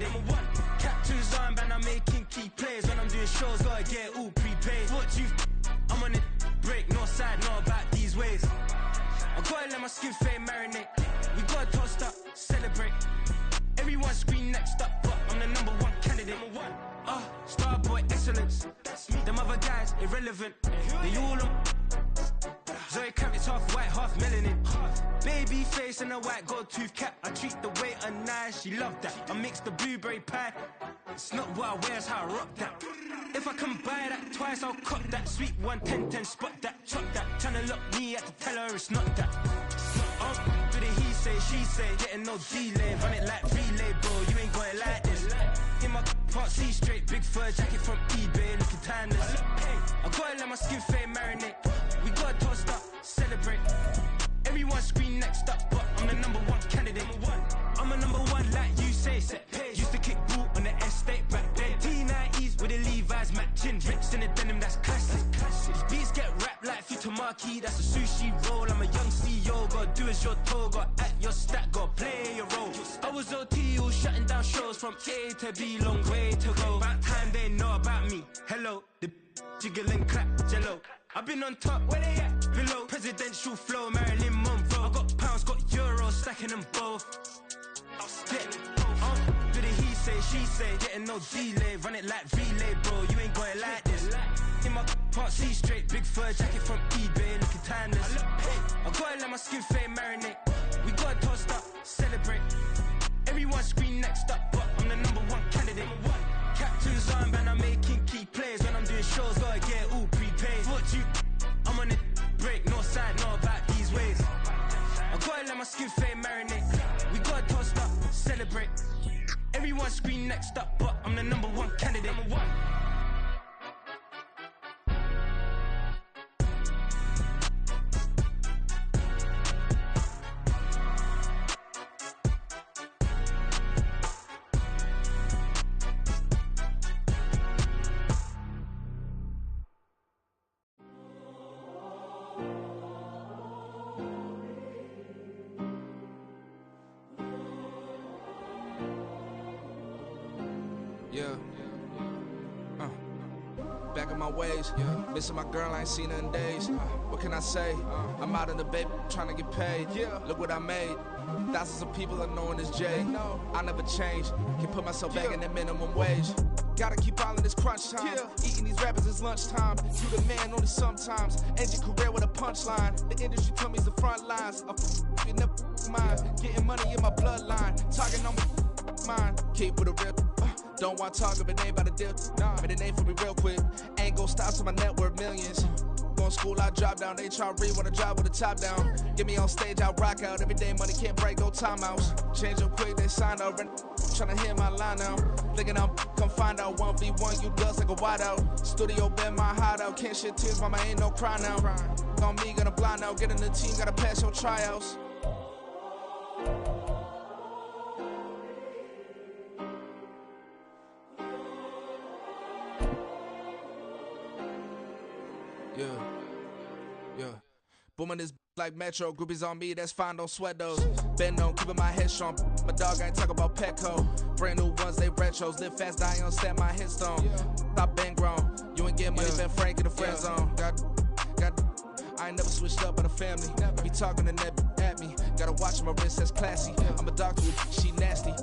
candidate. Captain's armband, I'm making key plays. When I'm doing shows, gotta get it all prepaid. What you I'm on it, break, no side, know about these ways. I gotta let my skin fade marinate. We gotta toast up, celebrate. Everyone scream next up, but I'm the #1 candidate. Starboy excellence. Them other guys irrelevant. They all on Zoe Kravitz, half white, half melanin. Baby face and a white gold tooth cap. I treat the waiter nice, she love that. I mix the blueberry pie. It's not what I wear, it's how I rock that. If I can buy that twice, I'll cut that. Sweet 110, spot that, chop that. Tryna lock me at the tell her it's not that. Do the he say, she say, getting no delay. Run it like relay, bro, you ain't going like this. In my part C straight, big fur jacket from eBay, looking timeless. I gotta let my skin fade marinate. We gotta toast up, celebrate. Everyone scream next up, but I'm the #1 candidate. I'm a #1 like you say, set pace. Used to kick boot on the estate back then. T90s with the Levi's matching. Rips in the denim, that's classic. These beats get wrapped like Futamaki, that's a sushi roll. I'm a young CEO, gotta do as you're told. Gotta act your stat, gotta play your role. I was OT, all shutting down shows from A to B, long way to go. About time they know about me. Hello, the jiggle and clap, jello. I've been on top, where they at? Below, presidential flow, Marilyn Monroe. I got pounds, got euros, stacking them both. Do the he say, she say, getting no delay. Run it like relay, bro, you ain't going like this. In my part C straight, big fur jacket from eBay, looking timeless. I gotta let my skin fade marinate. We gotta toast up, celebrate. Everyone scream next up, but I'm the #1 candidate. Captain's armband, I'm making key plays. When I'm doing shows, gotta get it all prepaid. What you I'm on it, break, no side, know about these ways. I gotta let my skin fade marinate. We gotta toast up, celebrate. Everyone scream next up, but I'm the #1 candidate. Back in my ways, missing my girl, I ain't seen her in days. What can I say? I'm out in the baby, trying to get paid. Look what I made. Thousands of people are knowing this J. I never change. Can put myself back in that minimum wage. Gotta keep all in this crunch time. Eating these rappers is lunchtime. You the man only sometimes. End your career with a punchline. The industry told me it's the front lines. You never mind. Getting money in my bloodline. Talking on mine. Keep with a real. Don't want to talk if it ain't about a deal. But it ain't for me real quick. Ain't gon' stop till my net worth millions. Going school, I drop down. They try to read when I drop with the top down. Get me on stage, I rock out. Every day money can't break, go timeouts. Change up quick, they sign up. Tryna hear my line now. Thinking I'm come find out 1v1, you dust like a wideout. Studio been my hideout. Can't shed tears, mama ain't no cry now. On me, gonna blind out. Get in the team, gotta pass your tryouts. Booming this like Metro, groupies on me, that's fine, don't sweat those. Bend on, keeping my head strong. My dog ain't talk about Petco. Brand new ones, they retros. Live fast, die on set my headstone. Stop been grown. You ain't getting money, been Frank in the friend zone. Got. I ain't never switched up on the family. Be talking to that at me. Gotta watch my wrist, that's classy. I'm a doctor, she nasty.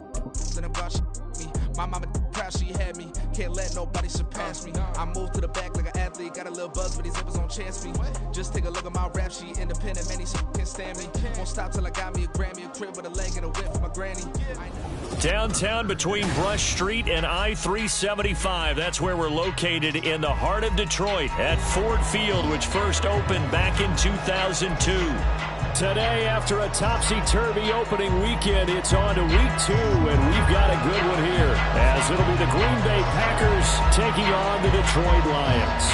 Then I'm about she me. My mama proud she had me. Can't let nobody surpass me. I moved to the back like an athlete. Got a little buzz, but these zippers on chance me. Just take a look at my rap sheet. Independent, many can't stand me. Won't stop till I got me a Grammy, a crib with a leg and a whip for my granny. Downtown between Brush Street and I-375. That's where we're located in the heart of Detroit at Ford Field, which first opened back in 2002. Today, after a topsy-turvy opening weekend, it's on to week 2, and we've got a good one here, as it'll be the Green Bay Packers taking on the Detroit Lions.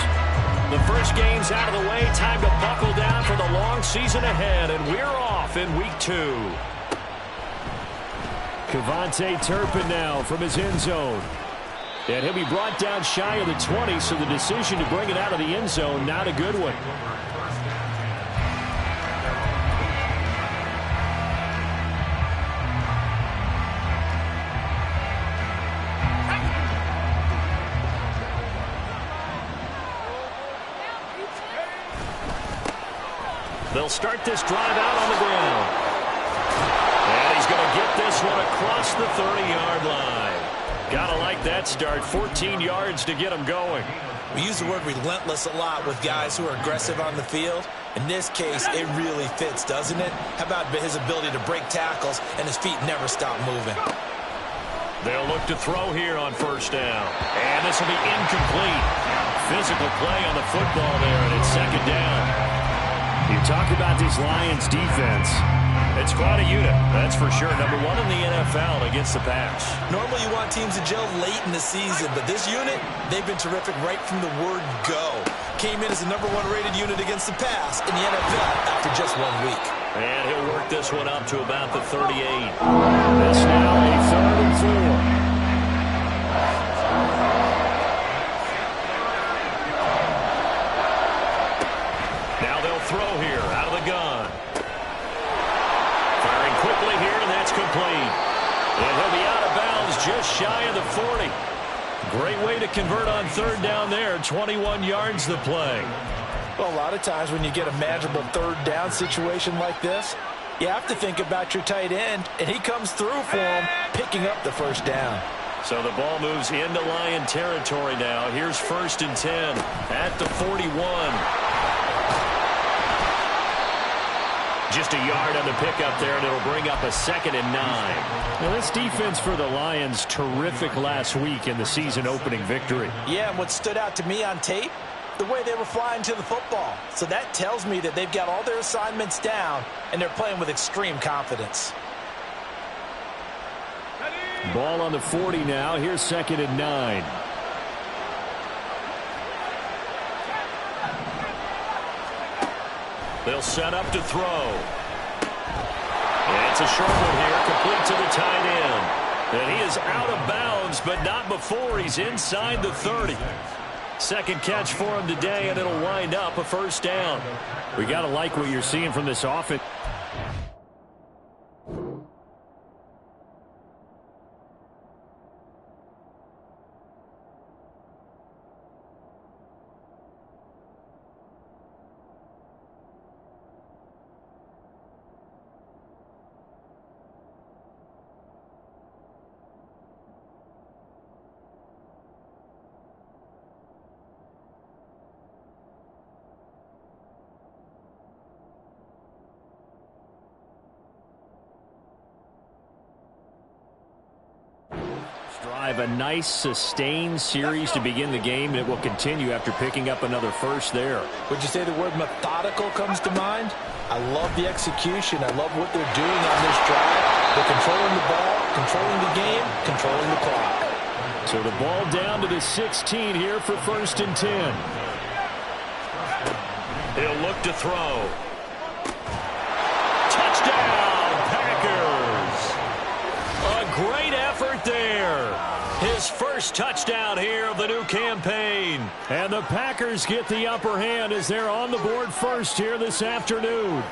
The first game's out of the way, time to buckle down for the long season ahead, and we're off in week 2. Kevontae Turpin now from his end zone. And he'll be brought down shy of the 20, so the decision to bring it out of the end zone, not a good one. They'll start this drive out on the ground. And he's going to get this one across the 30-yard line. Gotta like that start. 14 yards to get him going. We use the word relentless a lot with guys who are aggressive on the field. In this case, it really fits, doesn't it? How about his ability to break tackles and his feet never stop moving? They'll look to throw here on first down. And this will be incomplete. Physical play on the football there, and it's second down. You talk about this Lions defense. It's quite a unit, that's for sure. Number one in the NFL against the pass. Normally you want teams to gel late in the season, but this unit, they've been terrific right from the word go. Came in as the number one rated unit against the pass in the NFL after just 1 week. And he'll work this one up to about the 38. This now a 3rd and 4. Now they'll throw here out of the gun. Firing quickly here, and that's complete. And he'll be out of bounds just shy of the 40. Great way to convert on 3rd down there. 21 yards the play. Well, a lot of times when you get a manageable 3rd down situation like this, you have to think about your tight end, and he comes through for him, picking up the 1st down. So the ball moves into Lion territory now. Here's 1st and 10 at the 41. Just a yard on the pickup there, and it'll bring up a 2nd and 9. Now, this defense for the Lions, terrific last week in the season-opening victory. Yeah, and what stood out to me on tape, the way they were flying to the football. So that tells me that they've got all their assignments down, and they're playing with extreme confidence. Ball on the 40 now. Here's 2nd and 9. They'll set up to throw. And it's a short one here, complete to the tight end. And he is out of bounds, but not before he's inside the 30. Second catch for him today, and it'll wind up a 1st down. We got to like what you're seeing from this offense. Drive a nice sustained series to begin the game, and it will continue after picking up another 1st there. Would you say the word methodical comes to mind? I love the execution. I love what they're doing on this drive. They're controlling the ball, controlling the game, controlling the clock. So the ball down to the 16 here for 1st and 10. He'll look to throw. Touchdown, Packers! A great effort there. His 1st touchdown here of the new campaign. And the Packers get the upper hand as they're on the board first here this afternoon.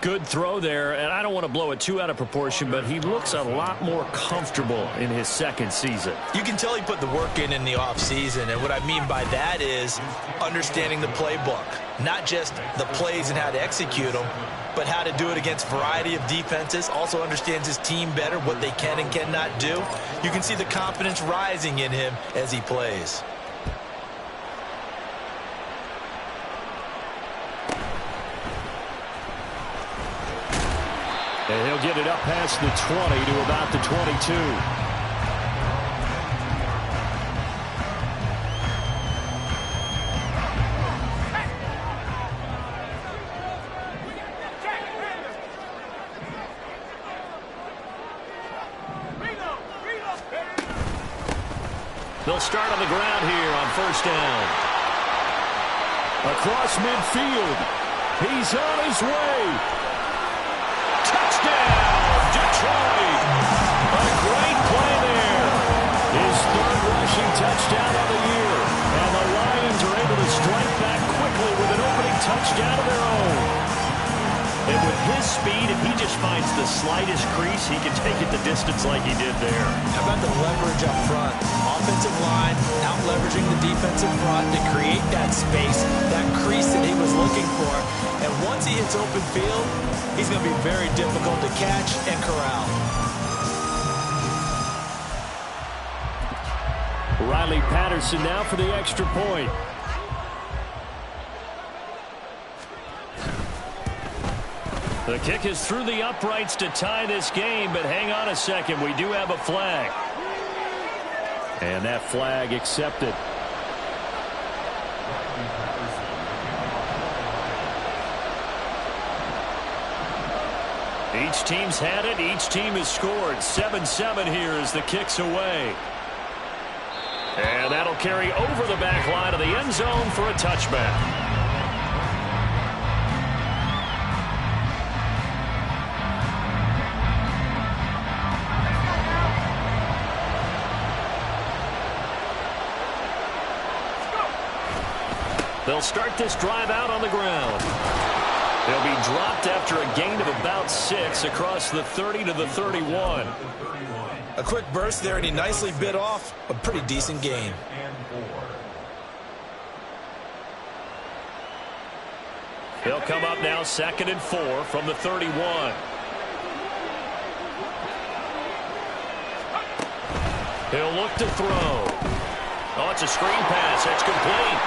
Good throw there, and I don't want to blow it too out of proportion, but he looks a lot more comfortable in his 2nd season. You can tell he put the work in the offseason, and what I mean by that is understanding the playbook. Not just the plays and how to execute them, but how to do it against a variety of defenses. Also understands his team better, what they can and cannot do. You can see the confidence rising in him as he plays. And he'll get it up past the 20 to about the 22. They'll start on the ground here on 1st down. Across midfield. He's on his way. Touchdown, Detroit. A great play there. His 3rd rushing touchdown of the year. And the Lions are able to strike back quickly with an opening touchdown of their own. And with his speed, if he just finds the slightest crease, he can take it the distance like he did there. How about the leverage up front? Offensive line out leveraging the defensive front to create that space, that crease that he was looking for. And once he hits open field, he's going to be very difficult to catch and corral. Riley Patterson now for the extra point. The kick is through the uprights to tie this game, but hang on a second. We do have a flag. And that flag accepted. Each team's had it. Each team has scored. 7-7 here as the kick's away. And that'll carry over the back line of the end zone for a touchback. They'll start this drive out on the ground. They'll be dropped after a gain of about 6 across the 30 to the 31. A quick burst there, and he nicely bit off a pretty decent gain. They'll come up now 2nd and 4 from the 31. He'll look to throw. Oh, it's a screen pass. It's complete.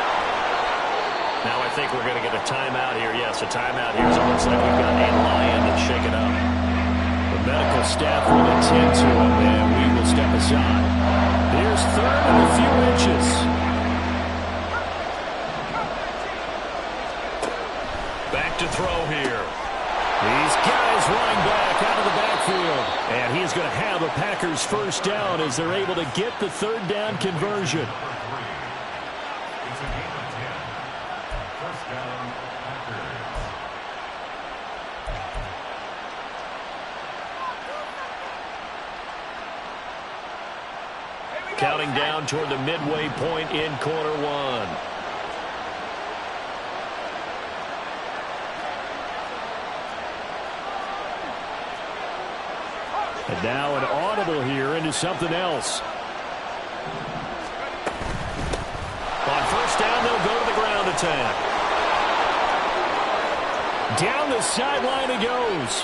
Now I think we're going to get a timeout here. Yes, a timeout here. So it looks like we've got a lion that's shaken up. The medical staff will attend to him, and we will step aside. Here's 3rd and a few inches. Back to throw here. These guys running back out of the backfield. And he's going to have a Packers first down as they're able to get the 3rd down conversion. Counting down toward the midway point in quarter 1. And now an audible here into something else. On first down, they'll go to the ground attack. Down the sideline he goes.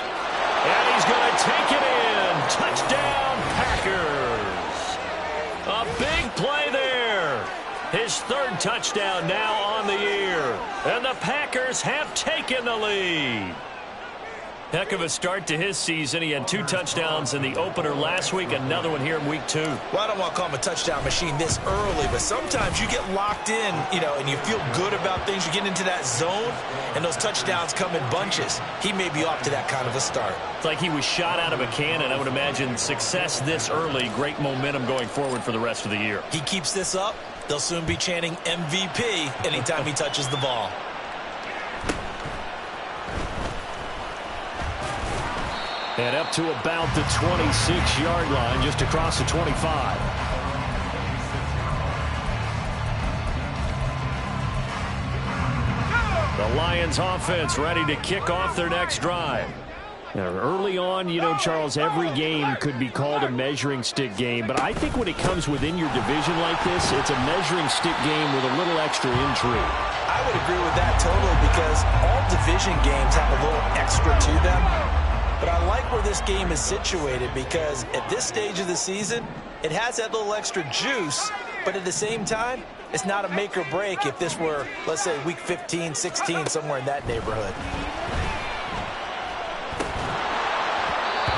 And he's going to take it in. Touchdown, Packers. A big play there. His 3rd touchdown now on the year. And the Packers have taken the lead. Heck of a start to his season. He had 2 touchdowns in the opener last week, another one here in week 2. Well, I don't want to call him a touchdown machine this early, but sometimes you get locked in, and you feel good about things. You get into that zone, and those touchdowns come in bunches. He may be off to that kind of a start. It's like he was shot out of a cannon. I would imagine success this early, great momentum going forward for the rest of the year. He keeps this up, they'll soon be chanting MVP anytime he touches the ball. And up to about the 26-yard line, just across the 25. The Lions offense ready to kick off their next drive. Now, early on, Charles, every game could be called a measuring stick game. But I think when it comes within your division like this, it's a measuring stick game with a little extra intrigue. I would agree with that totally because all division games have a little extra to them. But I like where this game is situated because at this stage of the season, it has that little extra juice, but at the same time, it's not a make or break if this were, let's say, week 15, 16, somewhere in that neighborhood.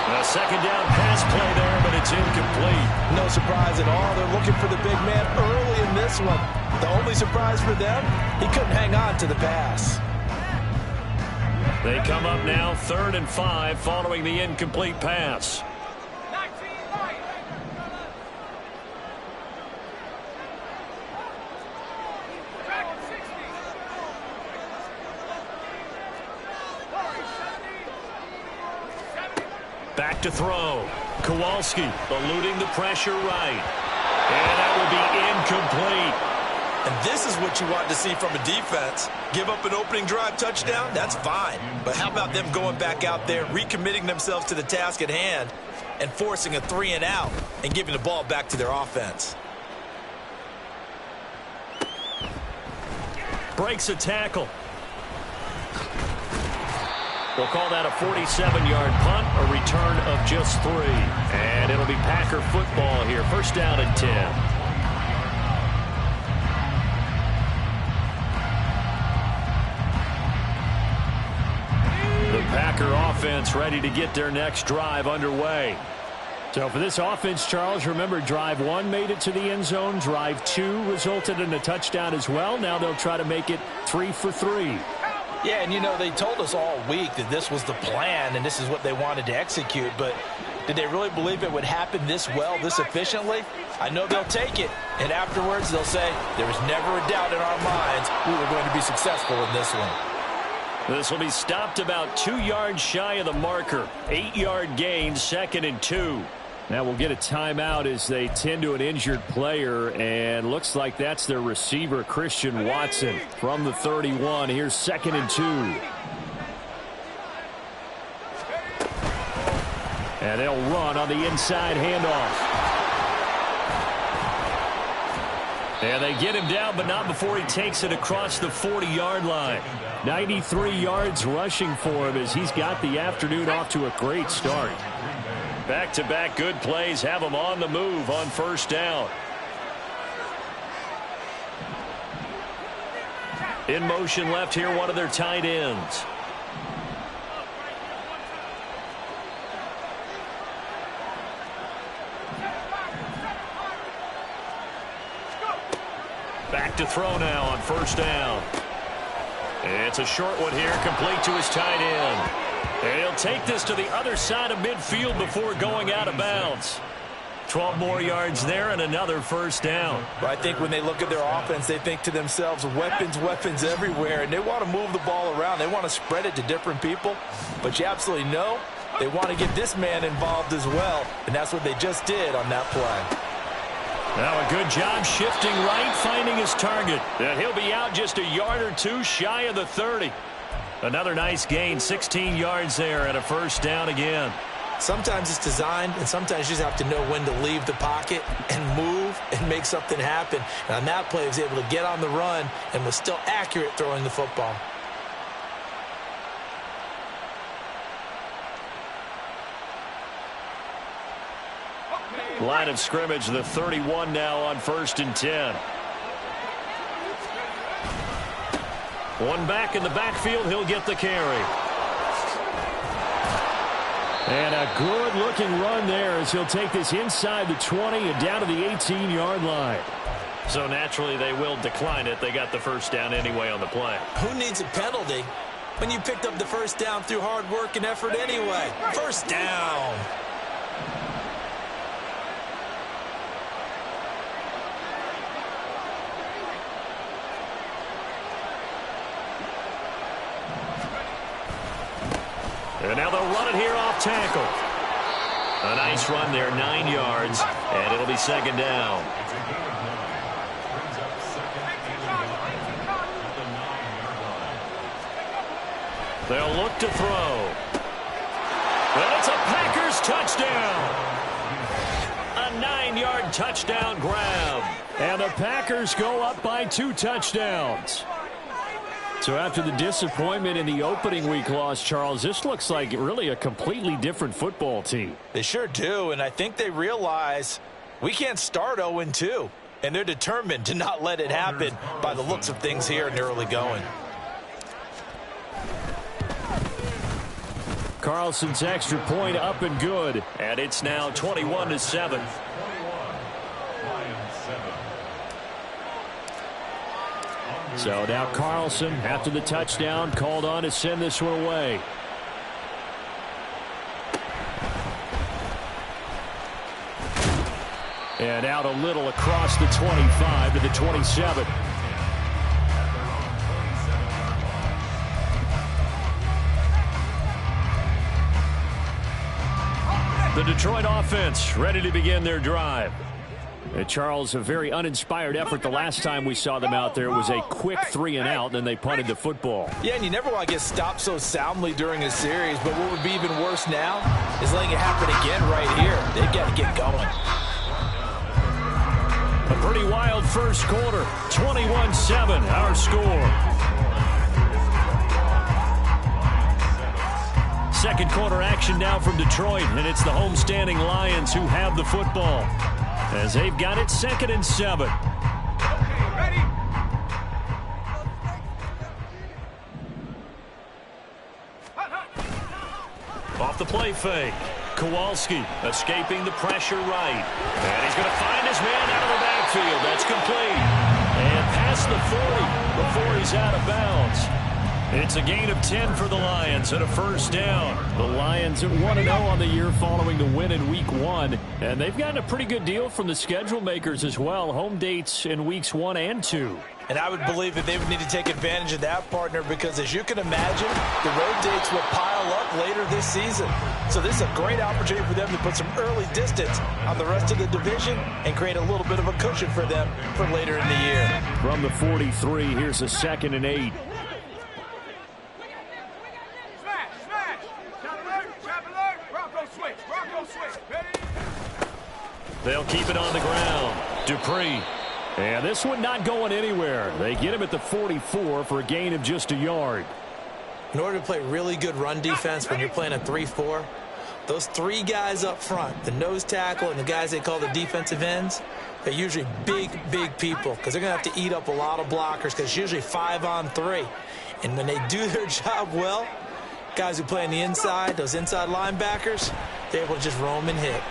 A 2nd down pass play there, but it's incomplete. No surprise at all. They're looking for the big man early in this one. The only surprise for them, he couldn't hang on to the pass. They come up now 3rd and 5 following the incomplete pass. Back to throw. Kowalski eluding the pressure right. And that will be incomplete. And this is what you want to see from a defense. Give up an opening drive touchdown, that's fine. But how about them going back out there, recommitting themselves to the task at hand, and forcing a 3-and-out and giving the ball back to their offense? Breaks a tackle. We'll call that a 47-yard punt, a return of just 3. And it'll be Packer football here. First down and 10. The Packer offense ready to get their next drive underway. So for this offense, Charles, remember drive 1 made it to the end zone. Drive 2 resulted in a touchdown as well. Now they'll try to make it 3 for 3. Yeah, and you know, they told us all week that this was the plan and this is what they wanted to execute, but did they really believe it would happen this well, this efficiently? I know they'll take it, and afterwards they'll say, there was never a doubt in our minds we were going to be successful in this one. This will be stopped about 2 yards shy of the marker. 8-yard gain, 2nd and 2. Now we'll get a timeout as they tend to an injured player, and looks like that's their receiver, Christian Watson, from the 31. Here's 2nd and 2. And they'll run on the inside handoff. And they get him down, but not before he takes it across the 40-yard line. 93 yards rushing for him as he's got the afternoon off to a great start. Back-to-back good plays have him on the move on first down. In motion left here, one of their tight ends. Back to throw now on first down. It's a short one here, complete to his tight end. And he'll take this to the other side of midfield before going out of bounds. 12 more yards there and another first down. But I think when they look at their offense, they think to themselves, weapons, weapons everywhere. And they want to move the ball around. They want to spread it to different people. But you absolutely know they want to get this man involved as well. And that's what they just did on that play. Now a good job shifting right, finding his target. And he'll be out just a yard or two shy of the 30. Another nice gain, 16 yards there and a first down again. Sometimes it's designed, and sometimes you just have to know when to leave the pocket and move and make something happen. And on that play, he was able to get on the run and was still accurate throwing the football. Line of scrimmage, the 31 now on 1st and 10. One back in the backfield, he'll get the carry. And a good-looking run there as he'll take this inside the 20 and down to the 18-yard line. So naturally they will decline it. They got the first down anyway on the play. Who needs a penalty when you picked up the first down through hard work and effort anyway? First down. And now they'll run it here off tackle. A nice run there, 9 yards, and it'll be 2nd down. They'll look to throw. And it's a Packers touchdown. A 9-yard touchdown grab. And the Packers go up by 2 touchdowns. So after the disappointment in the opening week loss, Charles, this looks like really a completely different football team. They sure do, and I think they realize we can't start 0-2, and they're determined to not let it happen by the looks of things here in the early going. Carlson's extra point up and good, and it's now 21-7. So now Carlson, after the touchdown, called on to send this one away. And out a little across the 25 to the 27. The Detroit offense ready to begin their drive. Charles, a very uninspired effort the last time we saw them out there. It was a quick 3 and out, then they punted the football. Yeah, and you never want to get stopped so soundly during a series, but what would be even worse now is letting it happen again right here. They've got to get going. A pretty wild first quarter. 21-7, our score. Second quarter action now from Detroit, and it's the homestanding Lions who have the football, as they've got it 2nd and 7. Ready? Off the play fake. Kowalski escaping the pressure right. And he's going to find his man out of the backfield. That's complete. And past the 40 before he's out of bounds. It's a gain of 10 for the Lions and a first down. The Lions at 1-0 on the year following the win in Week 1. And they've gotten a pretty good deal from the schedule makers as well. Home dates in Weeks 1 and 2. And I would believe that they would need to take advantage of that, partner, because as you can imagine, the road dates will pile up later this season. So this is a great opportunity for them to put some early distance on the rest of the division and create a little bit of a cushion for them for later in the year. From the 43, here's a 2nd and 8. They'll keep it on the ground. Dupree. And this one not going anywhere. They get him at the 44 for a gain of just a yard. In order to play really good run defense when you're playing a 3-4, those 3 guys up front, the nose tackle and the guys they call the defensive ends, they're usually big people because they're going to have to eat up a lot of blockers because it's usually 5-on-3. And when they do their job well, guys who play on the inside, those inside linebackers, they're able to just roam and hit.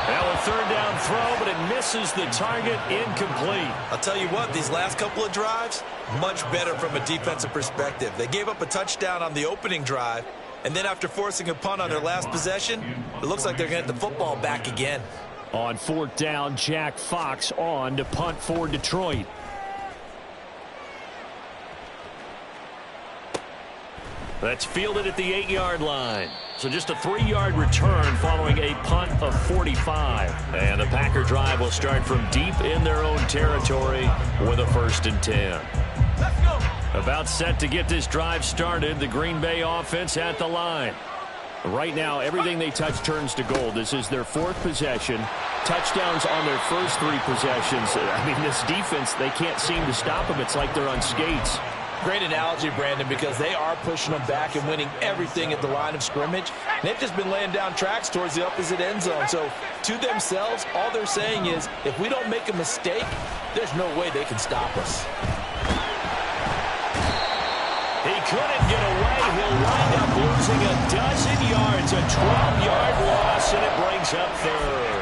Now a 3rd down throw, but it misses the target, incomplete. I'll tell you what, these last couple of drives, much better from a defensive perspective. They gave up a touchdown on the opening drive, and then after forcing a punt on their last possession, it looks like they're going to get the football back again. On 4th down, Jack Fox on to punt for Detroit. That's fielded at the 8-yard line. So just a 3-yard return following a punt of 45. And the Packer drive will start from deep in their own territory with a 1st and 10. Let's go. About set to get this drive started, the Green Bay offense at the line. Right now, everything they touch turns to gold. This is their 4th possession. Touchdowns on their first 3 possessions. I mean, this defense, they can't seem to stop them. It's like they're on skates. Great analogy, Brandon, because they are pushing them back and winning everything at the line of scrimmage. And they've just been laying down tracks towards the opposite end zone. So to themselves, all they're saying is, if we don't make a mistake, there's no way they can stop us. He couldn't get away. He'll wind up losing a dozen yards, a 12-yard loss, and it brings up 3rd.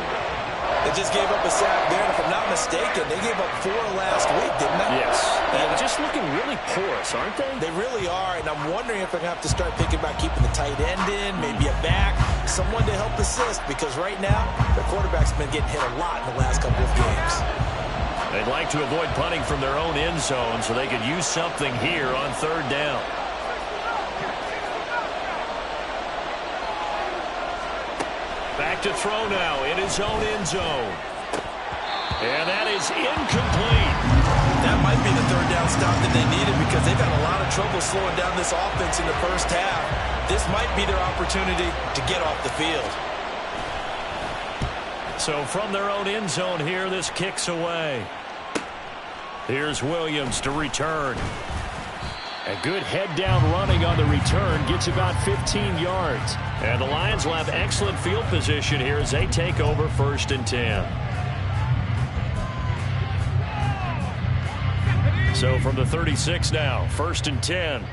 They just gave up a sack there, and if I'm not mistaken, they gave up 4 last week, didn't they? Yes. And just looking really porous, aren't they? They really are, and I'm wondering if they're going to have to start thinking about keeping the tight end in, maybe a back, someone to help assist, because right now, their quarterback's been getting hit a lot in the last couple of games. They'd like to avoid punting from their own end zone so they could use something here on 3rd down. Back to throw now in his own end zone. And that is incomplete. That might be the 3rd down stop that they needed because they've had a lot of trouble slowing down this offense in the first half. This might be their opportunity to get off the field. So from their own end zone here, this kicks away. Here's Williams to return. A good head-down running on the return. Gets about 15 yards. And the Lions will have excellent field position here as they take over 1st and 10. So from the 36 now, 1st and 10.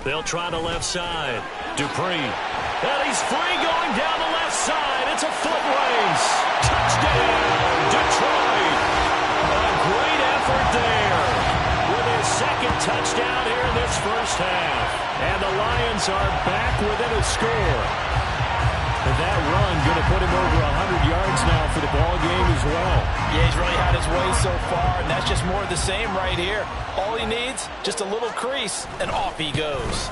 They'll try the left side. Dupree. And he's free going down the left side. It's a foot race. Touchdown, Detroit. A great effort there with his 2nd touchdown here in this first half. And the Lions are back within a score. that run going to put him over 100 yards now for the ball game as well. Yeah, he's really had his way so far, and that's just more of the same right here. All he needs, just a little crease, and off he goes.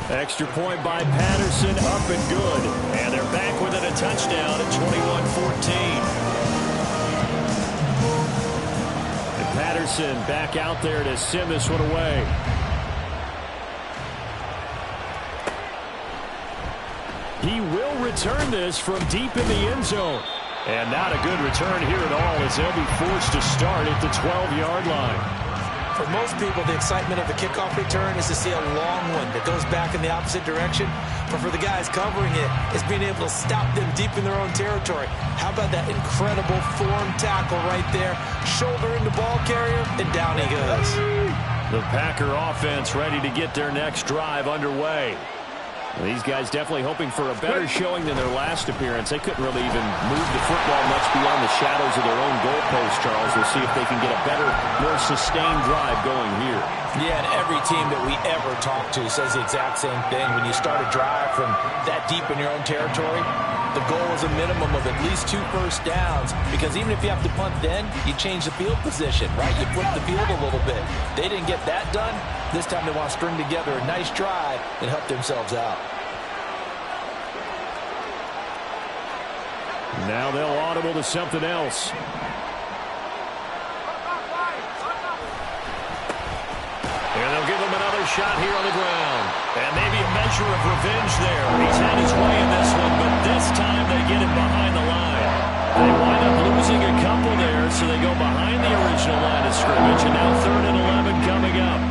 Extra point by Patterson, up and good. And they're back within a touchdown at 21-14. And Patterson back out there to send this one away. He will return this from deep in the end zone. And not a good return here at all as they'll be forced to start at the 12-yard line. For most people, the excitement of the kickoff return is to see a long one that goes back in the opposite direction. But for the guys covering it, it's being able to stop them deep in their own territory. How about that incredible form tackle right there? Shoulder in the ball carrier, and down he goes. The Packer offense ready to get their next drive underway. These guys definitely hoping for a better showing than their last appearance. They couldn't really even move the football much beyond the shadows of their own goalpost, Charles. We'll see if they can get a better, more sustained drive going here. Yeah, and every team that we ever talk to says the exact same thing. When you start a drive from that deep in your own territory, the goal is a minimum of at least 2 first downs, because even if you have to punt then, you change the field position, right? You flip the field a little bit. They didn't get that done. This time they want to string together a nice drive and help themselves out. Now they'll audible to something else. And they'll give him another shot here on the ground. And maybe a measure of revenge there. He's had his way in this one, but this time they get him behind the line. They wind up losing a couple there, so they go behind the original line of scrimmage, and now 3rd and 11 coming up.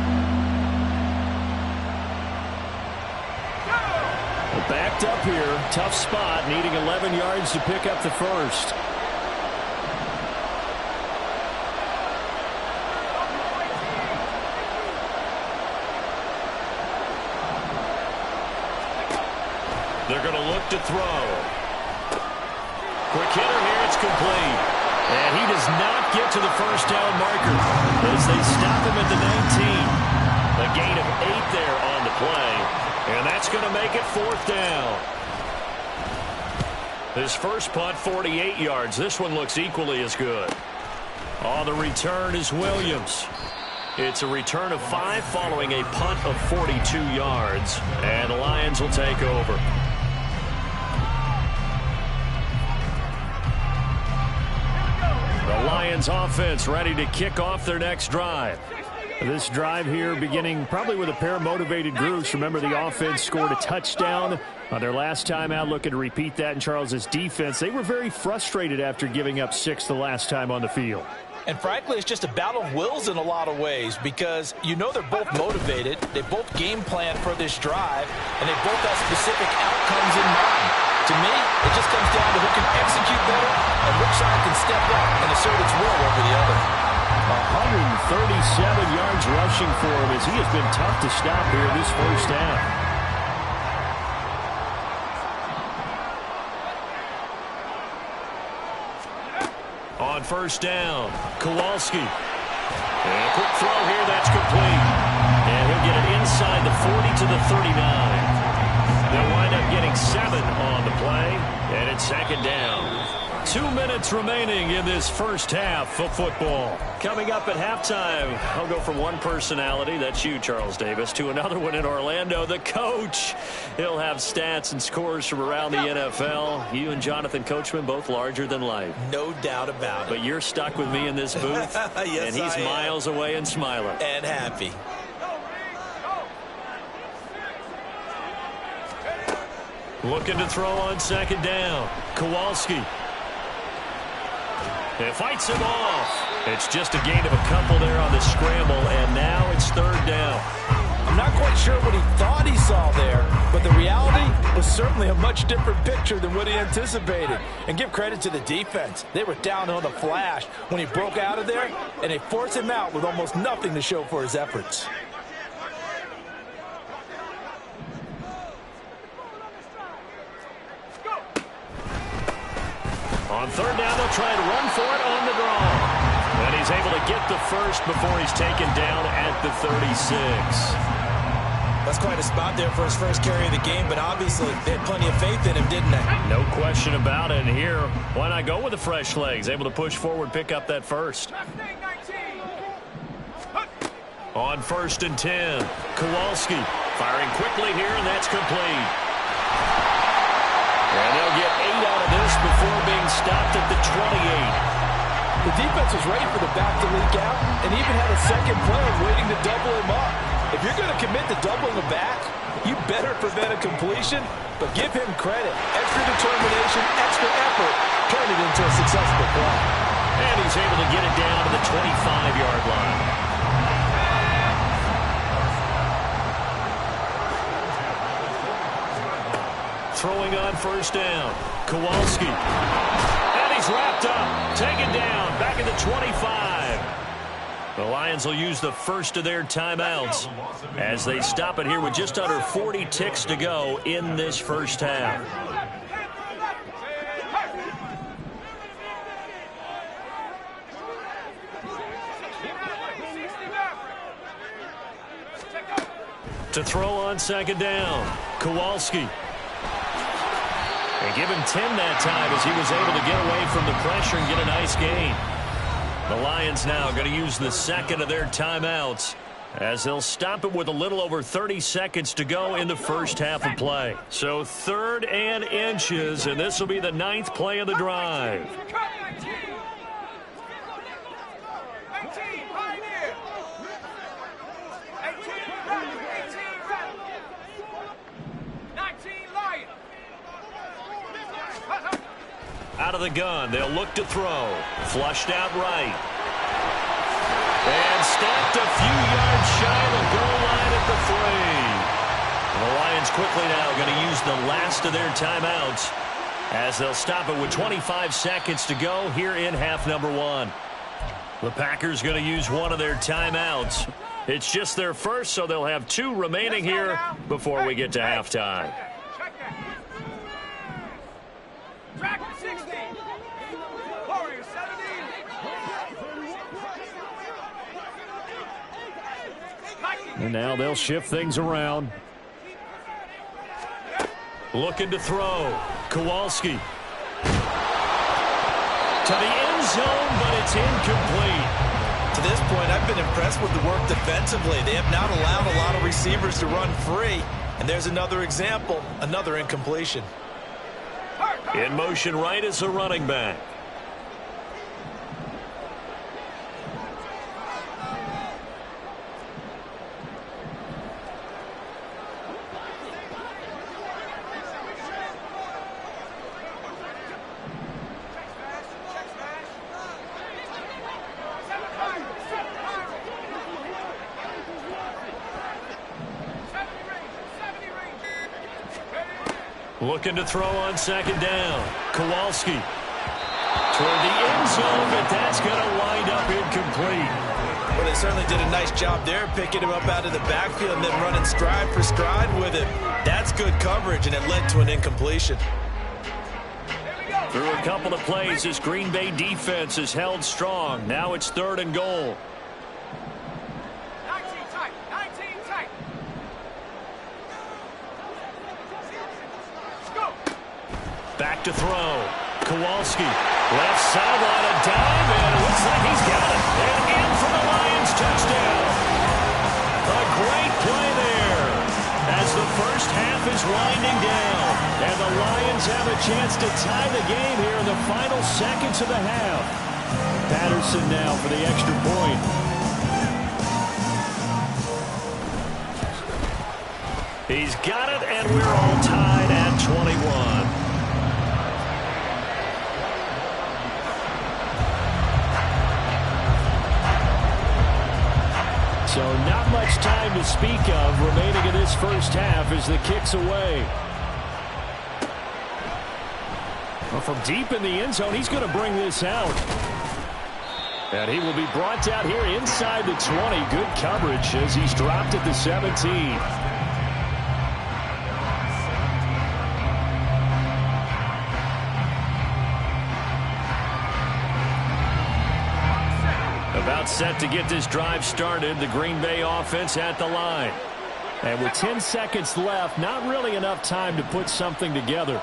Backed up here, tough spot, needing 11 yards to pick up the first. They're going to look to throw. Quick hitter here, it's complete. And he does not get to the first down marker as they stop him at the 19. A gain of 8 there on the play. And that's going to make it 4th down. His first punt, 48 yards. This one looks equally as good. On the return is Williams. It's a return of 5 following a punt of 42 yards. And the Lions will take over. The Lions offense ready to kick off their next drive. This drive here beginning probably with a pair of motivated groups. Remember, the offense scored a touchdown on their last time out. Looking to repeat that in Charles's defense. They were very frustrated after giving up 6 the last time on the field. And frankly, it's just a battle of wills in a lot of ways, because you know they're both motivated. They both game plan for this drive, and they both have specific outcomes in mind. To me, it just comes down to who can execute better and which side can step up and assert its will over the other. 137 yards rushing for him as he has been tough to stop here this first half. On first down, Kowalski. And a quick throw here, that's complete. And he'll get it inside the 40 to the 39. They'll wind up getting 7 on the play, and it's 2nd down. 2 minutes remaining in this first half of football. Coming up at halftime, I'll go from one personality, that's you, Charles Davis, to another one in Orlando, the coach. He'll have stats and scores from around the NFL. You and Jonathan Coachman, both larger than life. No doubt about it. But you're stuck with me in this booth, yes, and he's miles away and smiling. And happy. Looking to throw on 2nd down. Kowalski. It fights him off. It's just a gain of a couple there on the scramble, and now it's 3rd down. I'm not quite sure what he thought he saw there, but the reality was certainly a much different picture than what he anticipated. And give credit to the defense. They were down on the flash when he broke out of there, and they forced him out with almost nothing to show for his efforts. On 3rd down, they'll try and run for it on the draw. And he's able to get the first before he's taken down at the 36. That's quite a spot there for his first carry of the game, but obviously they had plenty of faith in him, didn't they? No question about it. And here, why not go with the fresh legs? Able to push forward, pick up that first. On 1st and 10, Kowalski firing quickly here, and that's complete. And they'll get 8 out of this before being stopped at the 28. The defense was ready for the back to leak out and even had a second player waiting to double him up. If you're going to commit to doubling the back, you better prevent a completion, but give him credit. Extra determination, extra effort, turned it into a successful play. And he's able to get it down to the 25-yard line. Throwing on 1st down, Kowalski. And he's wrapped up, taken down, back at the 25. The Lions will use the first of their timeouts as they stop it here with just under 40 ticks to go in this first half. To throw on 2nd down, Kowalski. And give him 10 that time as he was able to get away from the pressure and get a nice gain. The Lions now going to use the second of their timeouts as they'll stop it with a little over 30 seconds to go in the first half of play. So 3rd and inches, and this will be the 9th play of the drive. Out of the gun, they'll look to throw. Flushed out right. And stopped a few yards shy of the goal line at the 3. And the Lions quickly now going to use the last of their timeouts as they'll stop it with 25 seconds to go here in half number 1. The Packers going to use one of their timeouts. It's just their first, so they'll have 2 remaining here before we get to halftime. And now they'll shift things around. Looking to throw. Kowalski. To the end zone, but it's incomplete. To this point, I've been impressed with the work defensively. They have not allowed a lot of receivers to run free. And there's another example, another incompletion. In motion right is a running back. Looking to throw on 2nd down. Kowalski. Toward the end zone, but that's going to wind up incomplete. Well, they certainly did a nice job there, picking him up out of the backfield and then running stride for stride with him. That's good coverage, and it led to an incompletion. Through a couple of plays, this Green Bay defense is held strong. Now it's 3rd and goal. Back to throw. Kowalski. Left sideline, a dive, and it looks like he's got it. And in for the Lions touchdown. A great play there as the first half is winding down. And the Lions have a chance to tie the game here in the final seconds of the half. Patterson now for the extra point. He's got it, and we're all tied at 21. So not much time to speak of remaining in this first half as the kick's away. Well, from deep in the end zone, he's going to bring this out. And he will be brought down here inside the 20. Good coverage as he's dropped at the 17. About set to get this drive started. The Green Bay offense at the line. And with 10 seconds left, not really enough time to put something together.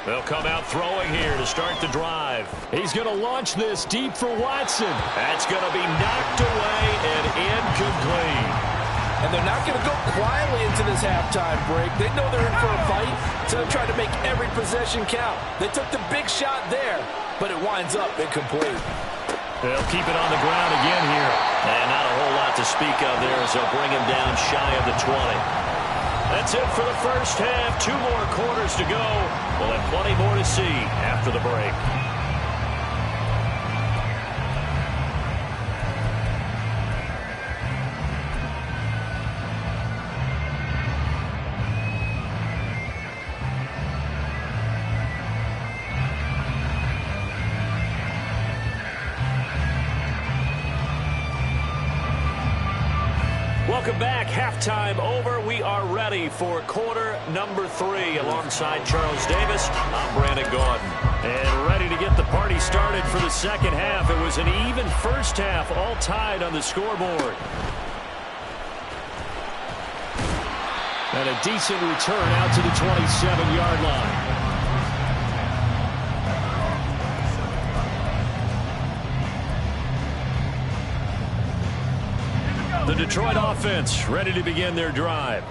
They'll come out throwing here to start the drive. He's going to launch this deep for Watson. That's going to be knocked away and incomplete. And they're not going to go quietly into this halftime break. They know they're in for a fight, so they're trying to make every possession count. They took the big shot there, but it winds up incomplete. They'll keep it on the ground again here. And not a whole lot to speak of there as they'll bring him down shy of the 20. That's it for the first half. 2 more quarters to go. We'll have plenty more to see after the break. Welcome back. Halftime over. We are ready for quarter number 3. Alongside Charles Davis, I'm Brandon Gordon. And ready to get the party started for the second half. It was an even first half, all tied on the scoreboard. And a decent return out to the 27-yard line. The Detroit offense ready to begin their drive.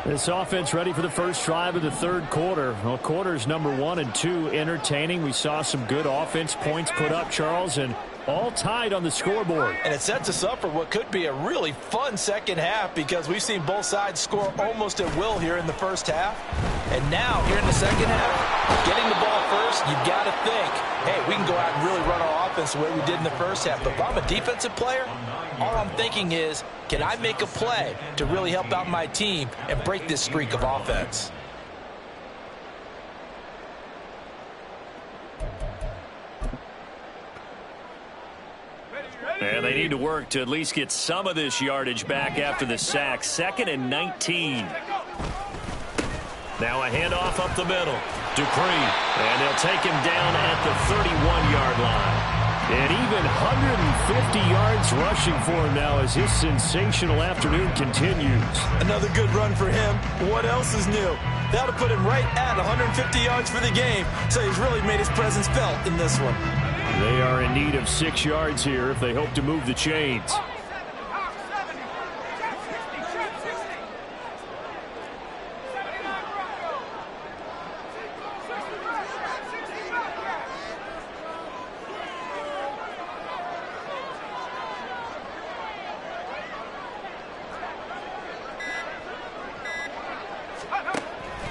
This offense ready for the first drive of the third quarter. Well, quarters number 1 and 2 entertaining. We saw some good offense points put up, Charles, and all tied on the scoreboard. And it sets us up for what could be a really fun second half because we've seen both sides score almost at will here in the first half. And now, here in the second half, getting the ball first, you've got to think, hey, we can go out and really run our offense the way we did in the first half. But if I'm a defensive player, all I'm thinking is, can I make a play to really help out my team and break this streak of offense? And they need to work to at least get some of this yardage back after the sack. 2nd and 19. Now a handoff up the middle. Dupree. And they'll take him down at the 31-yard line. And even 150 yards rushing for him now as his sensational afternoon continues. Another good run for him. What else is new? That'll put him right at 150 yards for the game. So he's really made his presence felt in this one. They are in need of 6 yards here if they hope to move the chains.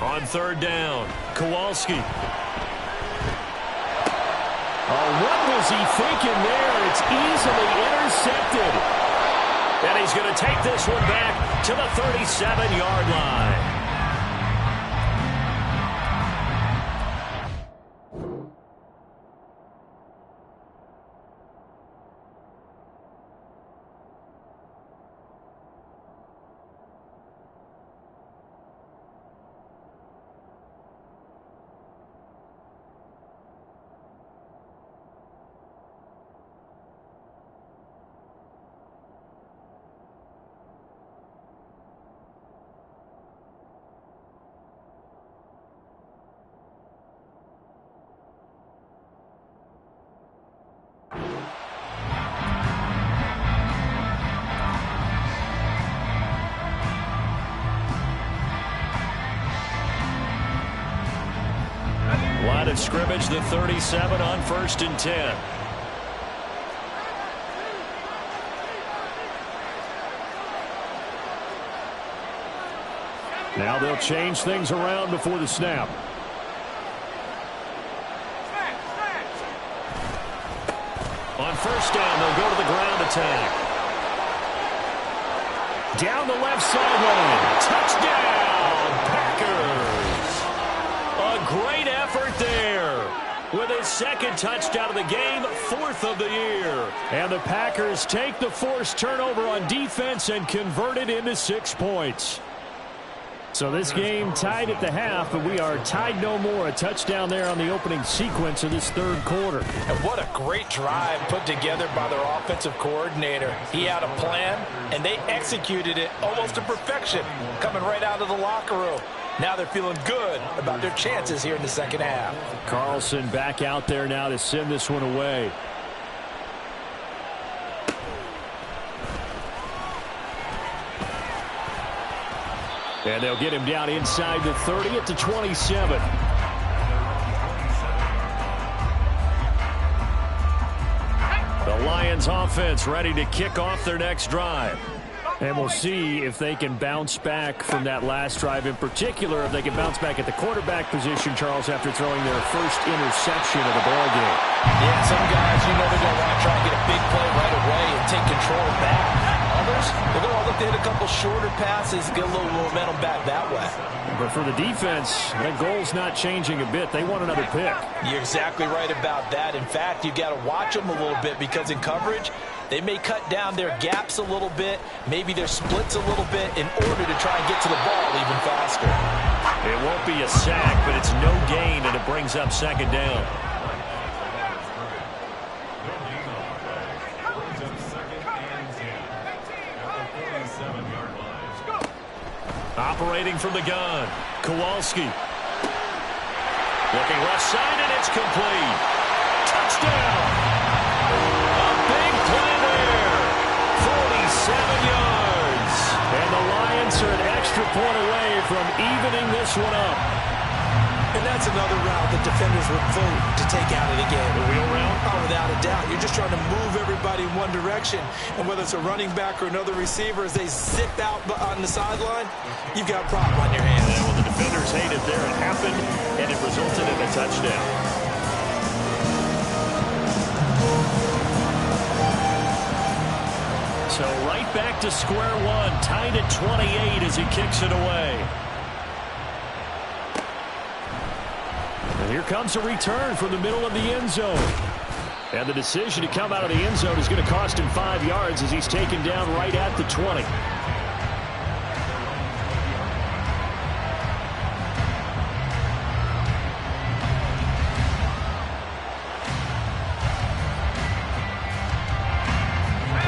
On third down, Kowalski. Oh, what was he thinking there? It's easily intercepted. And he's going to take this one back to the 37-yard line. Line of scrimmage, the 37 on 1st and 10. Now they'll change things around before the snap. On first down, they'll go to the ground attack. Down the left sideline. Touchdown, Packers. A great effort there. With his 2nd touchdown of the game, 4th of the year. And the Packers take the forced turnover on defense and convert it into 6 points. So this game tied at the half, but we are tied no more. A touchdown there on the opening sequence of this third quarter. And what a great drive put together by their offensive coordinator. He had a plan, and they executed it almost to perfection, coming right out of the locker room. Now they're feeling good about their chances here in the second half. Carlson back out there now to send this one away. And they'll get him down inside the 30 at the 27. The Lions offense ready to kick off their next drive. And we'll see if they can bounce back from that last drive. In particular, if they can bounce back at the quarterback position, Charles, after throwing their first interception of the ball game. Yeah, some guys, you know they're going to want to try and get a big play right away and take control back. Others, they're going to look to hit a couple shorter passes, get a little momentum back that way. But for the defense, that goal's not changing a bit. They want another pick. You're exactly right about that. In fact, you've got to watch them a little bit because in coverage, they may cut down their gaps a little bit, maybe their splits a little bit in order to try and get to the ball even faster. It won't be a sack, but it's no gain, and it brings up second down. Operating from the gun, Kowalski. Looking left side, and it's complete. Touchdown! A big play there. 47 yards. And the Lions are an extra point away from evening this one up. And that's another route that defenders would vote to take out of the game. The wheel route? Oh, without a doubt. You're just trying to move everybody in one direction. And whether it's a running back or another receiver, as they zip out on the sideline, you've got a problem on your hands. Yeah, well, the defenders hate it there. It happened, and it resulted in a touchdown. So right back to square one, tied at 28 as he kicks it away. And here comes a return from the middle of the end zone. And the decision to come out of the end zone is going to cost him 5 yards as he's taken down right at the 20.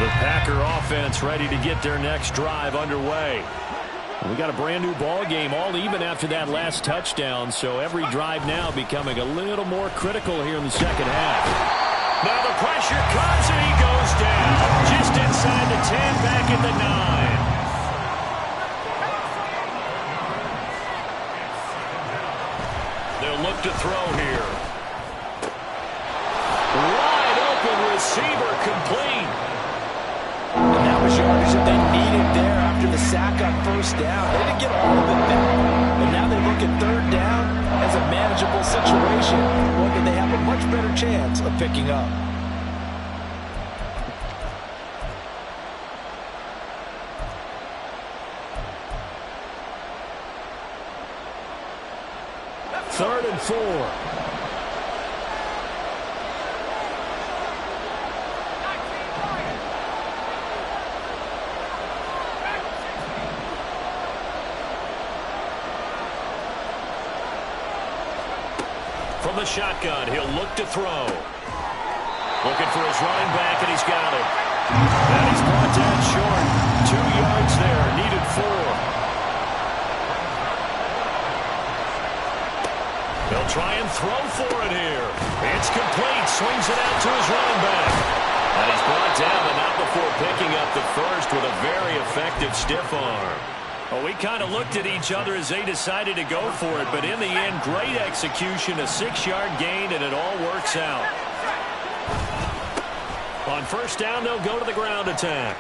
The Packer offense ready to get their next drive underway. We got a brand new ball game, all even after that last touchdown, so every drive now becoming a little more critical here in the second half. Now the pressure comes and he goes down just inside the 10, back at the 9. They'll look to throw here. Wide open receiver, complete. And that was yardage that they needed there after the sack on first down. They didn't get all of it back. But now they look at third down as a manageable situation, one that they have a much better chance of picking up. Third and 4. From the shotgun, he'll look to throw. Looking for his running back, and he's got it. And he's brought down short. 2 yards there, needed 4. He'll try and throw for it here. It's complete, swings it out to his running back. And he's brought down, but not before picking up the first with a very effective stiff arm. Well, we kind of looked at each other as they decided to go for it, but in the end, great execution, a 6-yard gain, and it all works out. On first down, they'll go to the ground attack.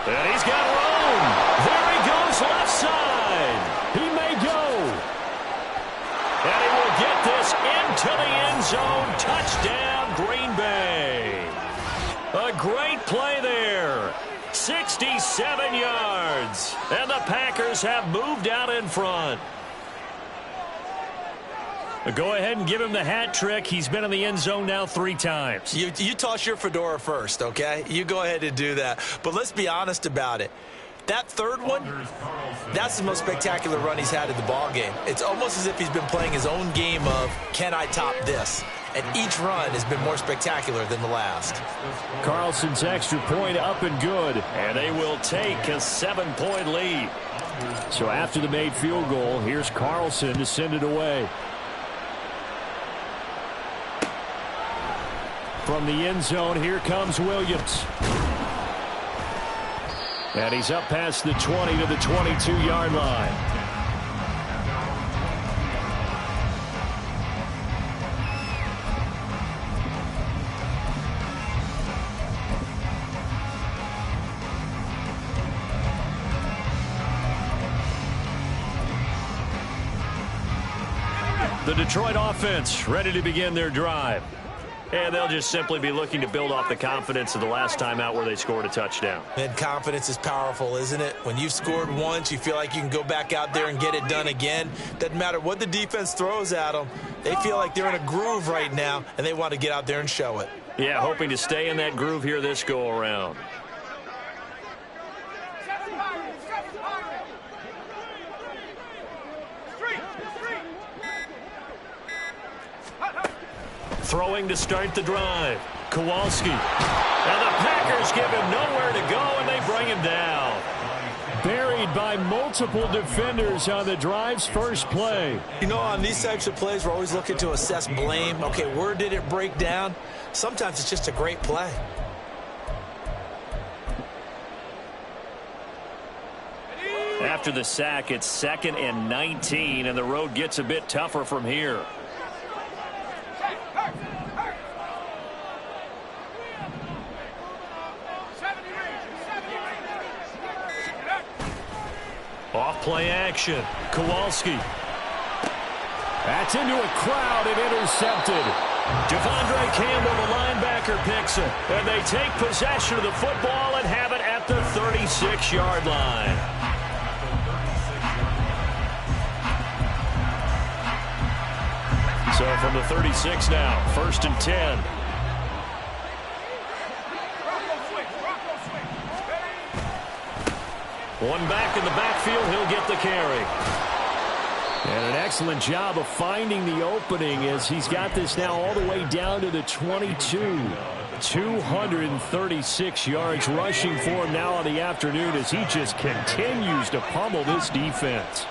And he's got room. There he goes, left side. He may go. And he will get this into the end zone. Touchdown, Green Bay. A great play there. 67 yards. And the Packers have moved out in front. Go ahead and give him the hat trick. He's been in the end zone now 3 times. You toss your fedora first, okay? You go ahead and do that. But let's be honest about it. That third one, that's the most spectacular run he's had in the ball game. It's almost as if he's been playing his own game of, can I top this? And each run has been more spectacular than the last. Carlson's extra point up and good, and they will take a 7-point lead. So after the made field goal, here's Carlson to send it away. From the end zone, here comes Williams. And he's up past the 20 to the 22-yard line. The Detroit offense ready to begin their drive. And they'll just simply be looking to build off the confidence of the last time out where they scored a touchdown. And confidence is powerful, isn't it? When you've scored once, you feel like you can go back out there and get it done again. Doesn't matter what the defense throws at them. They feel like they're in a groove right now, and they want to get out there and show it. Yeah, hoping to stay in that groove here this go-around. Throwing to start the drive. Kowalski. And the Packers give him nowhere to go, and they bring him down. Buried by multiple defenders on the drive's first play. You know, on these types of plays, we're always looking to assess blame. Okay, where did it break down? Sometimes it's just a great play. After the sack, it's 2nd and 19, and the road gets a bit tougher from here. Off-play action. Kowalski. That's into a crowd and intercepted. Devondre Campbell, the linebacker, picks it. And they take possession of the football and have it at the 36-yard line. So from the 36 now, 1st and 10. One back in the backfield, he'll get the carry. And an excellent job of finding the opening as he's got this now all the way down to the 22. 236 yards rushing for him now on the afternoon as he just continues to pummel this defense.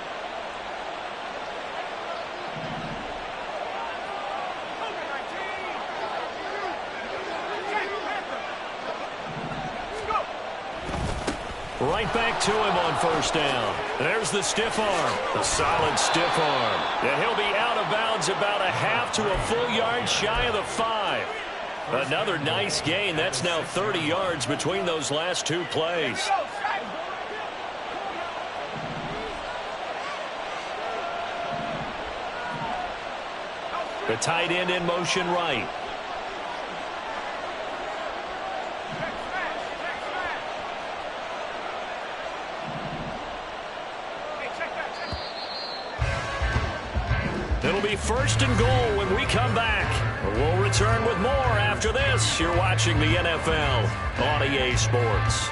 Right back to him on 1st down. There's the stiff arm. The solid stiff arm. And he'll be out of bounds about a half to a full yard shy of the 5. Another nice gain. That's now 30 yards between those last two plays. The tight end in motion right. It'll be 1st and goal when we come back. We'll return with more after this. You're watching the NFL on EA Sports.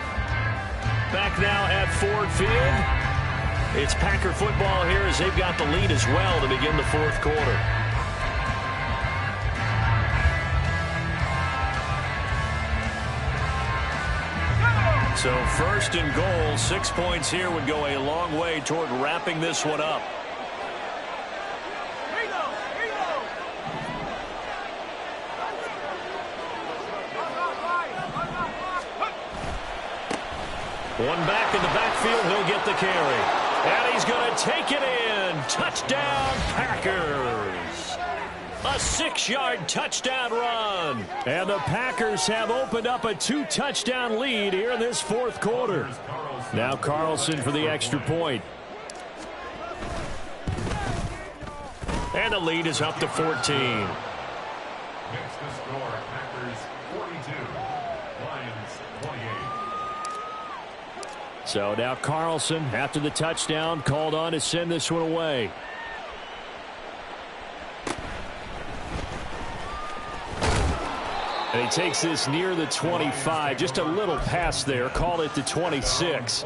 Back now at Ford Field. It's Packer football here as they've got the lead as well to begin the 4th quarter. So 1st and goal, 6 points here would go a long way toward wrapping this one up. One back in the backfield, he'll get the carry. And he's going to take it in. Touchdown, Packers. A 6-yard touchdown run. And the Packers have opened up a 2-touchdown lead here in this 4th quarter. Now Carlson for the extra point. And the lead is up to 14. Next to score, Packers 42, Lions 28. So now Carlson, after the touchdown, called on to send this one away. And he takes this near the 25, just a little past there. Call it the 26.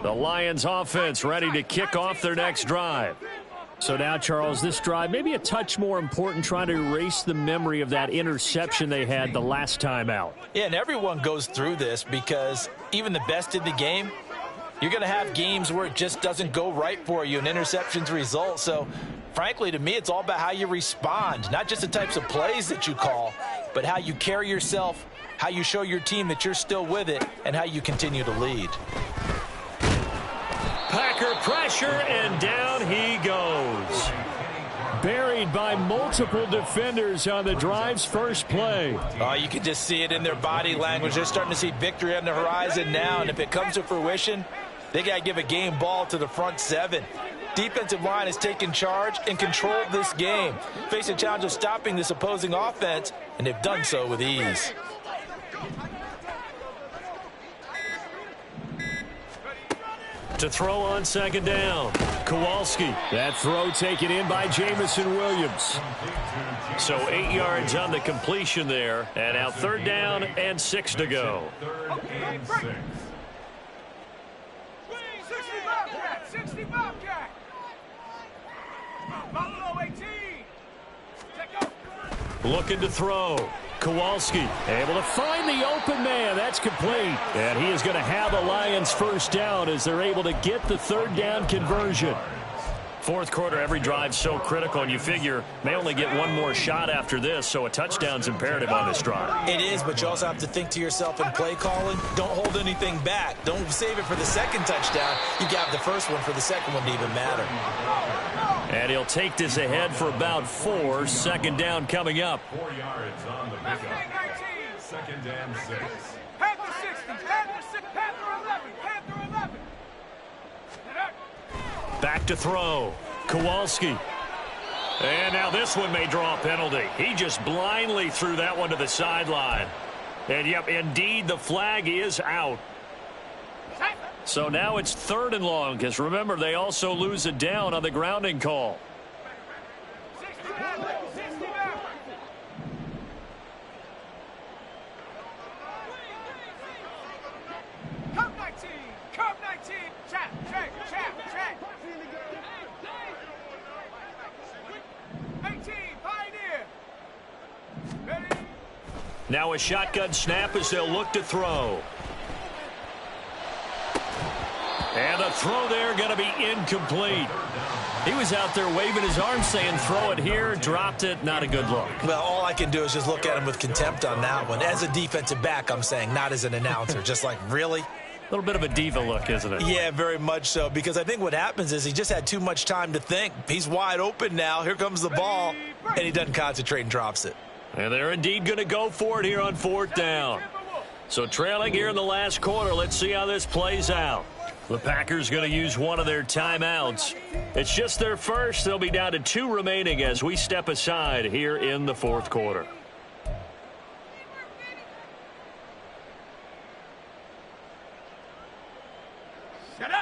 The Lions offense ready to kick off their next drive. So now, Charles, this drive maybe a touch more important, trying to erase the memory of that interception they had the last time out. Yeah, and everyone goes through this because even the best in the game, you're going to have games where it just doesn't go right for you and interceptions result. So, frankly, to me, it's all about how you respond, not just the types of plays that you call, but how you carry yourself, how you show your team that you're still with it, and how you continue to lead. Packer pressure, and down he goes. Buried by multiple defenders on the drive's first play. Oh, you can just see it in their body language. They're starting to see victory on the horizon now, and if it comes to fruition, they got to give a game ball to the front seven. Defensive line has taken charge and controlled this game. Face a challenge of stopping this opposing offense, and they've done so with ease. To throw on second down, Kowalski. That throw taken in by Jamison Williams. So 8 yards on the completion there. And now third down and 6 to go. Looking to throw. Kowalski able to find the open man. That's complete. And he is going to have the Lions first down as they're able to get the third down conversion. Fourth quarter, every drive's so critical, and you figure may only get one more shot after this, so a touchdown's imperative on this drive. It is, but you also have to think to yourself in play calling, don't hold anything back. Don't save it for the second touchdown. You got the first one for the second one to even matter. And he'll take this ahead for about 4. Second down coming up. 4 yards on the pickup. Second and 6. Panther 60, Panther 6, Panther 11, Panther 11. Back to throw. Kowalski. And now this one may draw a penalty. He just blindly threw that one to the sideline. And, yep, indeed, the flag is out. So now it's third and long, because remember, they also lose a down on the grounding call. Now a shotgun snap as they'll look to throw. And the throw there going to be incomplete. He was out there waving his arms saying throw it here, dropped it, not a good look. Well, all I can do is just look at him with contempt on that one. As a defensive back, I'm saying, not as an announcer. Just like, really? A little bit of a diva look, isn't it? Yeah, very much so, because I think what happens is he just had too much time to think. He's wide open now. Here comes the ball, and he doesn't concentrate and drops it. And they're indeed going to go for it here on fourth down. So trailing here in the last quarter, let's see how this plays out. The Packers going to use one of their timeouts. It's just their first. They'll be down to 2 remaining as we step aside here in the fourth quarter.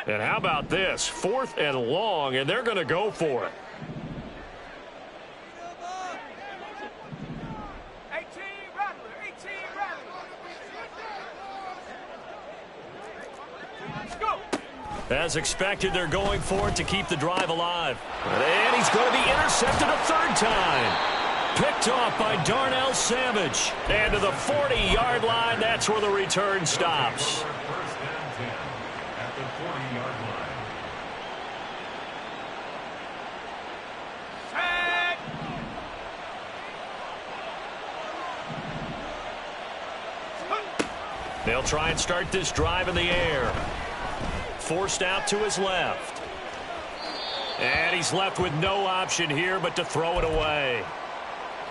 And how about this? 4th and long, and they're going to go for it. As expected, they're going for it to keep the drive alive. And he's going to be intercepted a third time. Picked off by Darnell Savage. And to the 40-yard line, that's where the return stops. First and 10 at the 40-yard line. They'll try and start this drive in the air. Forced out to his left. And he's left with no option here but to throw it away.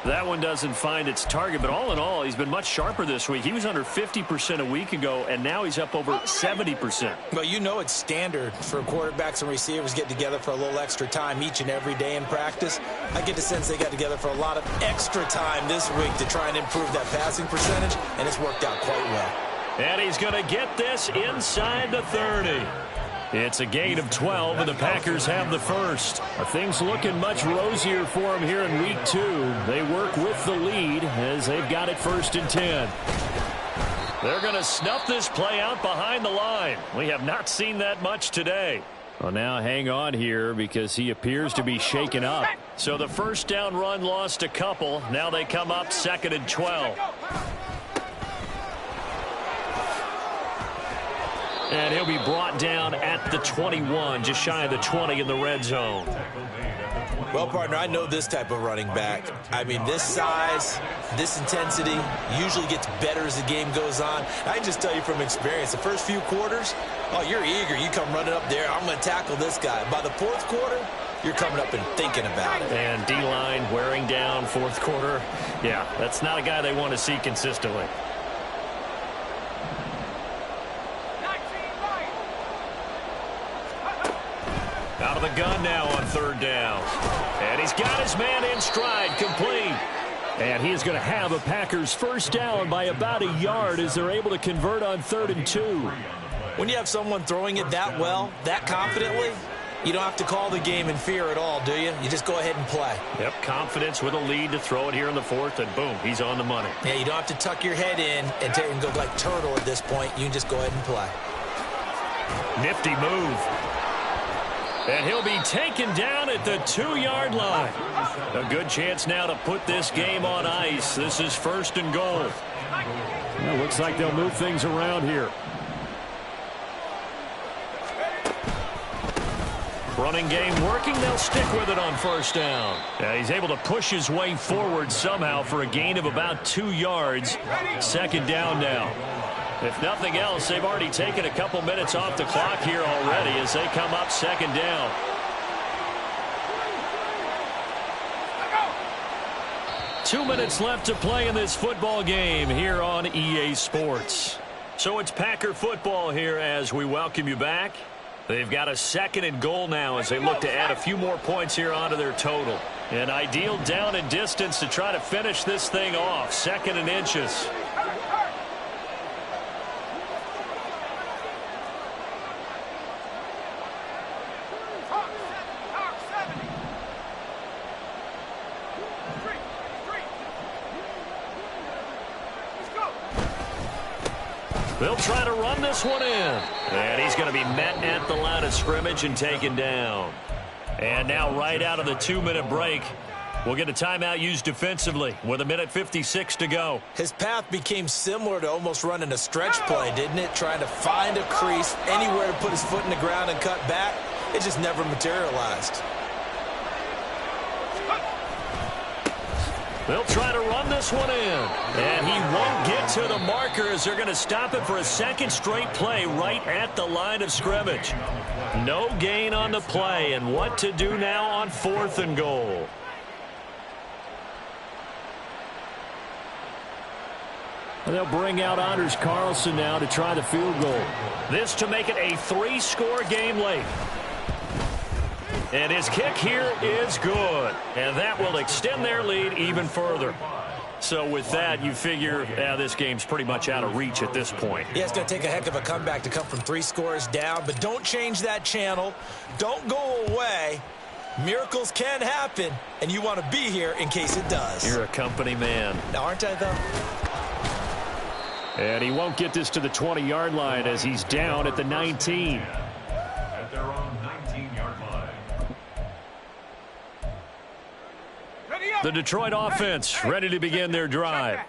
That one doesn't find its target, but all in all, he's been much sharper this week. He was under 50% a week ago, and now he's up over 70%. Well, you know it's standard for quarterbacks and receivers getting together for a little extra time each and every day in practice. I get the sense they got together for a lot of extra time this week to try and improve that passing percentage, and it's worked out quite well. And he's going to get this inside the 30. It's a gain of 12, and the Packers have the first. Things looking much rosier for them here in week 2. They work with the lead as they've got it 1st and 10. They're going to snuff this play out behind the line. We have not seen that much today. Well, now hang on here because he appears to be shaken up. So the first down run lost a couple. Now they come up 2nd and 12. And he'll be brought down at the 21, just shy of the 20 in the red zone. Well, partner, I know this type of running back. I mean, this size, this intensity usually gets better as the game goes on. I can just tell you from experience, the first few quarters, oh, you're eager. You come running up there, I'm going to tackle this guy. By the 4th quarter, you're coming up and thinking about it. And D-line wearing down 4th quarter. Yeah, that's not a guy they want to see consistently. Out of the gun now on 3rd down. And he's got his man in stride, complete. And he is going to have a Packers first down by about a yard as they're able to convert on 3rd and 2. When you have someone throwing it that well, that confidently, you don't have to call the game in fear at all, do you? You just go ahead and play. Yep, confidence with a lead to throw it here in the 4th, and boom, he's on the money. Yeah, you don't have to tuck your head in and go like turtle at this point. You can just go ahead and play. Nifty move. And he'll be taken down at the 2-yard line. A good chance now to put this game on ice. This is 1st and goal. Well, looks like they'll move things around here. Running game working. They'll stick with it on 1st down. He's able to push his way forward somehow for a gain of about 2 yards. 2nd down now. If nothing else, they've already taken a couple minutes off the clock here already as they come up 2nd down. Two minutes left to play in this football game here on EA Sports. So it's Packer football here as we welcome you back. They've got a 2nd and goal now as they look to add a few more points here onto their total. An ideal down and distance to try to finish this thing off. 2nd and inches. They'll try to run this one in. And he's going to be met at the line of scrimmage and taken down. And now right out of the 2-minute break, we'll get a timeout used defensively with 1:56 to go. His path became similar to almost running a stretch play, didn't it? Trying to find a crease, anywhere to put his foot in the ground and cut back. It just never materialized. They'll try to run this one in. And he won't get to the marker as they're going to stop it for a 2nd straight play right at the line of scrimmage. No gain on the play. And what to do now on 4th and goal. They'll bring out Anders Carlson now to try the field goal. This to make it a 3-score game late. And his kick here is good. And that will extend their lead even further. So with that, you figure this game's pretty much out of reach at this point. Yeah, it's going to take a heck of a comeback to come from 3 scores down. But don't change that channel. Don't go away. Miracles can happen. And you want to be here in case it does. You're a company man. Now, aren't I, though? And he won't get this to the 20-yard line as he's down at the 19. At their own 19-yard line. The Detroit offense ready to begin their drive.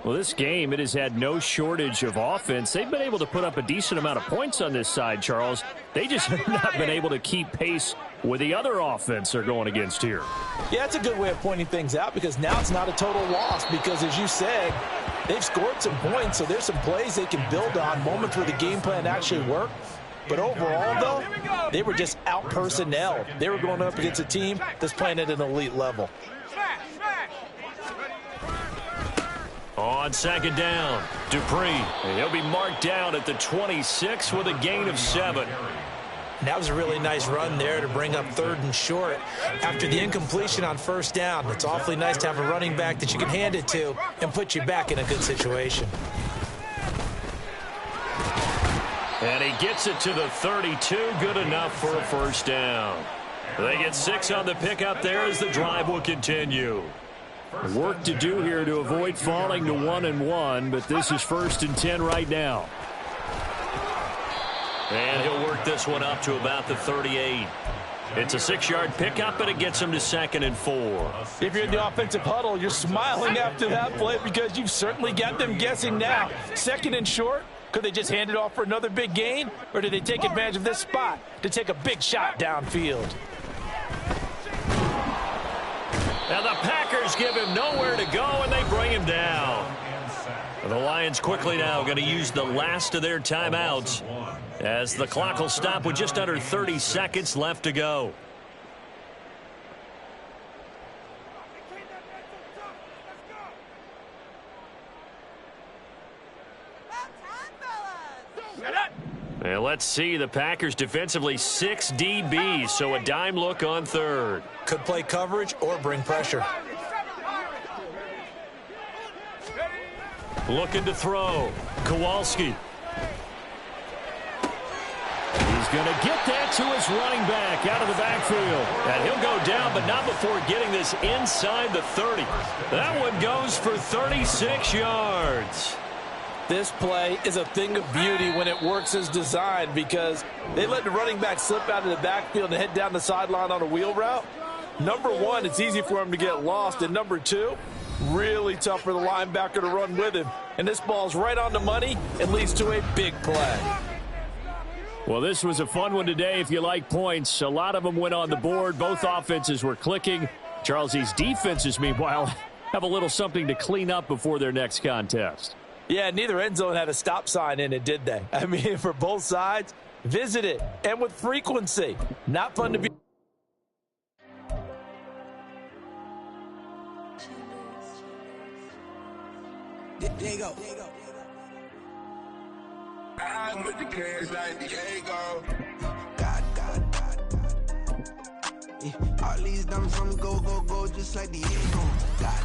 Well, this game, it has had no shortage of offense. They've been able to put up a decent amount of points on this side, Charles. They just have not been able to keep pace with the other offense they're going against here. Yeah, that's a good way of pointing things out because now it's not a total loss because, as you said, they've scored some points, so there's some plays they can build on, moments where the game plan actually worked. But overall, though, they were just out-personnel. They were going up against a team that's playing at an elite level. On 2nd down, Dupree. He'll be marked down at the 26 with a gain of 7. That was a really nice run there to bring up 3rd and short. After the incompletion on 1st down, it's awfully nice to have a running back that you can hand it to and put you back in a good situation. And he gets it to the 32. Good enough for a first down. They get 6 on the pickup there as the drive will continue. Work to do here to avoid falling to 1-1, but this is 1st and 10 right now. And he'll work this one up to about the 38. It's a 6-yard pickup, and it gets him to 2nd and 4. If you're in the offensive huddle, you're smiling after that play because you've certainly got them guessing now. 2nd and short. Could they just hand it off for another big gain, or did they take advantage of this spot to take a big shot downfield? And the Packers give him nowhere to go, and they bring him down. The Lions quickly now going to use the last of their timeouts as the clock will stop with just under 30 seconds left to go. And let's see, the Packers defensively 6 DBs, so a dime look on 3rd. Could play coverage or bring pressure. Looking to throw. Kowalski. He's going to get that to his running back out of the backfield. And he'll go down, but not before getting this inside the 30. That one goes for 36 yards. This play is a thing of beauty when it works as designed because they let the running back slip out of the backfield and head down the sideline on a wheel route. Number one, it's easy for him to get lost. And number two, really tough for the linebacker to run with him. And this ball's right on the money and leads to a big play. Well, this was a fun one today if you like points. A lot of them went on the board. Both offenses were clicking. Charles, these defenses, meanwhile, have a little something to clean up before their next contest. Yeah, neither end zone had a stop sign in it, did they? I mean, for both sides, visit it, and with frequency. Not fun to be. Diego. I'm with the cash like Diego. God. Yeah, all these dumb from go, just like Diego. God.